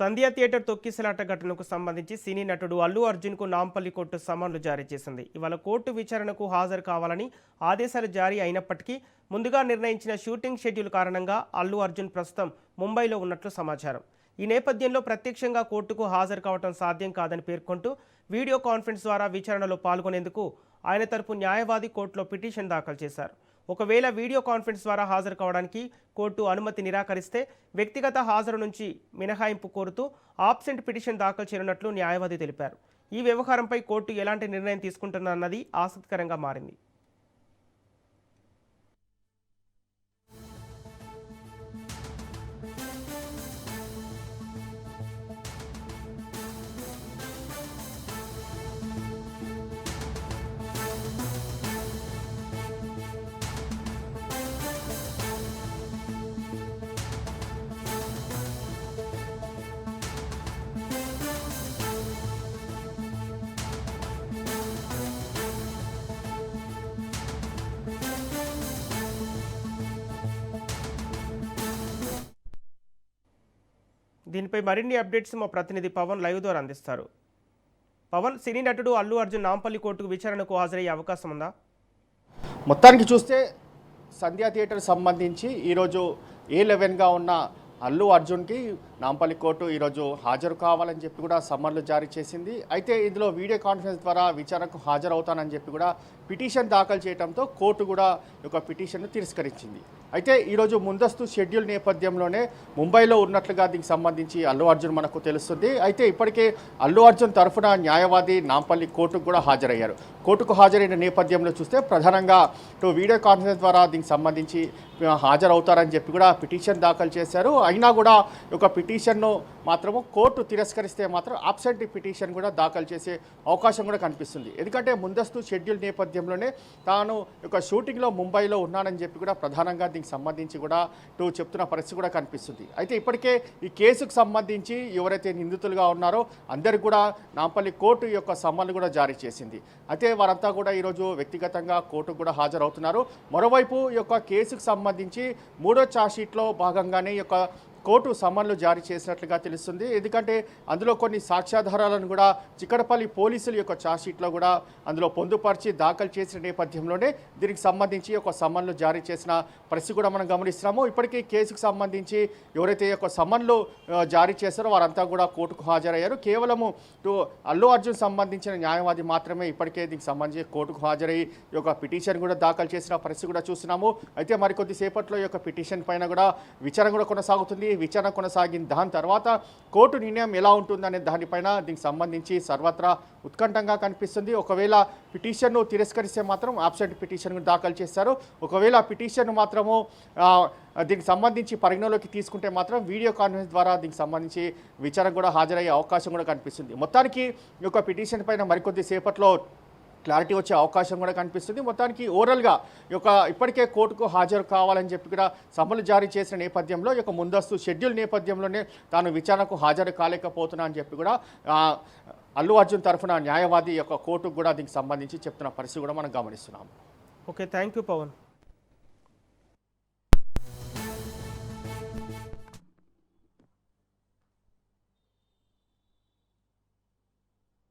సంధ్యా theatre తొక్కిసలాట ఘటనకు సంబంధించి సినీ నటుడు అల్లు అర్జున్కు నాంపల్లి కోర్టు సమన్లు జారీ చేసింది. ఇవాళ కోర్టు విచారణకు హాజరు కావాలని ఆదేశాలు జారీ అయినప్పటికీ ముందుగా నిర్ణయించిన షూటింగ్ షెడ్యూల్ కారణంగా అల్లు అర్జున్ ప్రస్తుతం ముంబైలో ఉన్నట్లు సమాచారం. ఈ నేపథ్యంలో ప్రత్యక్షంగా కోర్టుకు హాజరు కావడం సాధ్యం కాదని పేర్కొంటూ వీడియో కాన్ఫరెన్స్ ద్వారా విచారణలో పాల్గొనేందుకు ఆయన తరపు న్యాయవాది కోర్టులో పిటిషన్ దాఖలు చేశారు. ఒకవేళ వీడియో కాన్ఫరెన్స్ ద్వారా హాజరు కావడానికి కోర్టు అనుమతి నిరాకరిస్తే వ్యక్తిగత హాజరు నుంచి మినహాయింపు కోరుతూ ఆబ్సెంట్ పిటిషన్ దాఖలు చేయనున్నట్లు న్యాయవాది తెలిపారు. ఈ వ్యవహారంపై కోర్టు ఎలాంటి నిర్ణయం తీసుకుంటున్నది ఆసక్తికరంగా మారింది. దీనిపై మరిన్ని అప్డేట్స్ మా ప్రతినిధి పవన్ లైవ్ ద్వారా అందిస్తారు. పవన్, సినీ నటుడు అల్లు అర్జున్ నాంపల్లి కోర్టుకు విచారణకు హాజరయ్యే అవకాశం ఉందా? మొత్తానికి చూస్తే సంధ్యా థియేటర్ సంబంధించి ఈరోజు A11గా ఉన్న అల్లు అర్జున్కి నాంపల్లి కోర్టు ఈరోజు హాజరు కావాలని చెప్పి కూడా సమ్మర్లు జారీ చేసింది. అయితే ఇందులో వీడియో కాన్ఫరెన్స్ ద్వారా విచారణకు హాజరవుతానని చెప్పి కూడా పిటిషన్ దాఖలు చేయడంతో కోర్టు కూడా ఒక పిటిషన్ను తిరస్కరించింది. అయితే ఈరోజు ముందస్తు షెడ్యూల్ నేపథ్యంలోనే ముంబైలో ఉన్నట్లుగా దీనికి సంబంధించి అల్లు అర్జున్ మనకు తెలుస్తుంది. అయితే ఇప్పటికే అల్లు అర్జున్ తరఫున న్యాయవాది నాంపల్లి కోర్టుకు కూడా హాజరయ్యారు. కోర్టుకు హాజరైన నేపథ్యంలో చూస్తే ప్రధానంగా వీడియో కాన్ఫరెన్స్ ద్వారా దీనికి సంబంధించి హాజరవుతారని చెప్పి కూడా పిటిషన్ దాఖలు చేశారు. అయినా కూడా ఒక పిటిషన్ను మాత్రము కోర్టు తిరస్కరిస్తే మాత్రం ఆబ్సెంట్ పిటిషన్ కూడా దాఖలు చేసే అవకాశం కూడా కనిపిస్తుంది. ఎందుకంటే ముందస్తు షెడ్యూల్ నేపథ్యంలోనే తాను ఒక షూటింగ్లో ముంబైలో ఉన్నానని చెప్పి కూడా ప్రధానంగా దీనికి సంబంధించి కూడా చెప్తున్న పరిస్థితి కూడా కనిపిస్తుంది. అయితే ఇప్పటికే ఈ కేసుకు సంబంధించి ఎవరైతే నిందితులుగా ఉన్నారో అందరికీ కూడా నాంపల్లి కోర్టు యొక్క సమ్మన్లు కూడా జారీ చేసింది. అయితే వారంతా కూడా ఈరోజు వ్యక్తిగతంగా కోర్టుకు కూడా హాజరవుతున్నారు. మరోవైపు ఈ యొక్క కేసుకు సంబంధించి 3వ ఛార్జ్షీట్లో భాగంగానే ఈ యొక్క కోర్టు సమన్లు జారీ చేసినట్లుగా తెలుస్తుంది. ఎందుకంటే అందులో కొన్ని సాక్ష్యాధారాలను కూడా చిక్కడపల్లి పోలీసుల యొక్క ఛార్జ్షీట్లో కూడా అందులో పొందుపరిచి దాఖలు చేసిన నేపథ్యంలోనే దీనికి సంబంధించి ఒక సమన్లు జారీ చేసిన పరిస్థితి కూడా మనం గమనిస్తున్నాము. ఇప్పటికీ కేసుకు సంబంధించి ఎవరైతే యొక్క సమన్లు జారీ చేశారో వారంతా కూడా కోర్టుకు హాజరయ్యారు. కేవలము అల్లు అర్జున్ సంబంధించిన న్యాయవాది మాత్రమే ఇప్పటికే దీనికి సంబంధించి కోర్టుకు హాజరయ్యి ఈ యొక్క పిటిషన్ కూడా దాఖలు చేసిన పరిస్థితి కూడా చూస్తున్నాము. అయితే మరికొద్ది సేపట్లో ఈ యొక్క పిటిషన్ పైన కూడా విచారణ కూడా కొనసాగుతుంది. విచారణ కొనసాగిన దాని తర్వాత కోర్టు నిర్ణయం ఎలా ఉంటుందనే దానిపైన దీనికి సంబంధించి సర్వత్రా ఉత్కంఠంగా కనిపిస్తుంది. ఒకవేళ పిటిషన్ను తిరస్కరిస్తే మాత్రం ఆబ్సెంట్ పిటిషన్ దాఖలు చేస్తారు. ఒకవేళ పిటిషన్ మాత్రము దీనికి సంబంధించి పరిగణలోకి తీసుకుంటే మాత్రం వీడియో కాన్ఫరెన్స్ ద్వారా దీనికి సంబంధించి విచారణ కూడా హాజరయ్యే అవకాశం కూడా కనిపిస్తుంది. మొత్తానికి ఈ యొక్క పిటిషన్ పైన మరికొద్ది సేపట్లో క్లారిటీ వచ్చే అవకాశం కూడా కనిపిస్తుంది. మొత్తానికి ఓవరాల్గా ఇప్పటికే కోర్టుకు హాజరు కావాలని చెప్పి కూడా సమ్మలు జారీ చేసిన నేపథ్యంలో ఈ ముందస్తు షెడ్యూల్ నేపథ్యంలోనే తాను విచారణకు హాజరు కాలేకపోతున్నా అని చెప్పి కూడా అల్లు అర్జున్ తరఫున న్యాయవాది కోర్టుకు కూడా దీనికి సంబంధించి చెప్తున్న పరిస్థితి కూడా మనం గమనిస్తున్నాం. Okay, thank you Pawan.